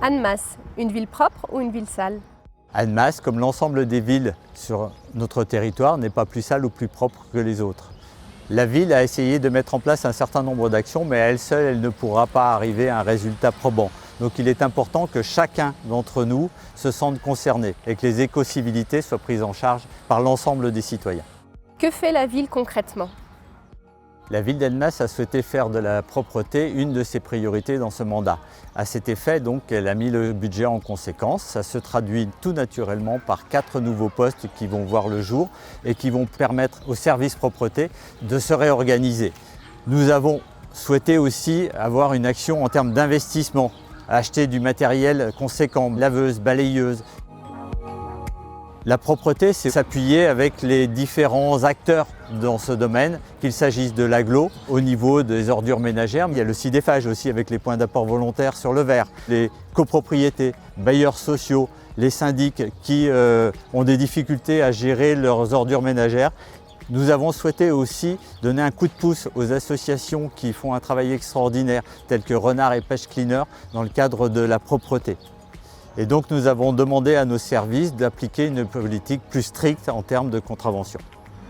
Annemasse, une ville propre ou une ville sale? Annemasse, comme l'ensemble des villes sur notre territoire, n'est pas plus sale ou plus propre que les autres. La ville a essayé de mettre en place un certain nombre d'actions, mais à elle seule, elle ne pourra pas arriver à un résultat probant. Donc il est important que chacun d'entre nous se sente concerné et que les écocivilités soient prises en charge par l'ensemble des citoyens. Que fait la ville concrètement? La ville d'Annemasse a souhaité faire de la propreté une de ses priorités dans ce mandat. À cet effet, donc, elle a mis le budget en conséquence. Ça se traduit tout naturellement par 4 nouveaux postes qui vont voir le jour et qui vont permettre au service propreté de se réorganiser. Nous avons souhaité aussi avoir une action en termes d'investissement, acheter du matériel conséquent, laveuse, balayeuse. La propreté, c'est s'appuyer avec les différents acteurs dans ce domaine, qu'il s'agisse de l'agglo, au niveau des ordures ménagères. Il y a le CIDEFAGE aussi avec les points d'apport volontaires sur le verre, les copropriétés, bailleurs sociaux, les syndics qui ont des difficultés à gérer leurs ordures ménagères. Nous avons souhaité aussi donner un coup de pouce aux associations qui font un travail extraordinaire, telles que Renard et Pêche Cleaner, dans le cadre de la propreté. Et donc nous avons demandé à nos services d'appliquer une politique plus stricte en termes de contravention.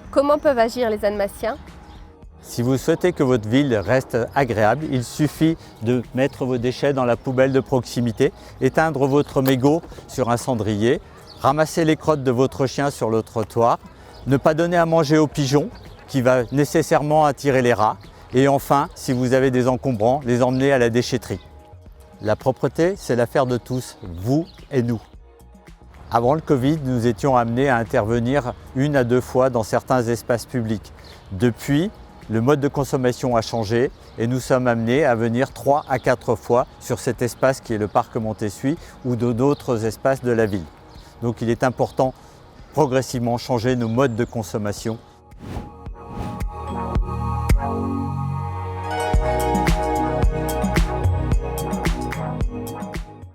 Comment peuvent agir les Annemassiens? Si vous souhaitez que votre ville reste agréable, il suffit de mettre vos déchets dans la poubelle de proximité, éteindre votre mégot sur un cendrier, ramasser les crottes de votre chien sur le trottoir, ne pas donner à manger aux pigeons qui va nécessairement attirer les rats et enfin, si vous avez des encombrants, les emmener à la déchetterie. La propreté, c'est l'affaire de tous, vous et nous. Avant le Covid, nous étions amenés à intervenir 1 à 2 fois dans certains espaces publics. Depuis, le mode de consommation a changé et nous sommes amenés à venir 3 à 4 fois sur cet espace qui est le parc Montessuie ou d'autres espaces de la ville. Donc il est important progressivement changer nos modes de consommation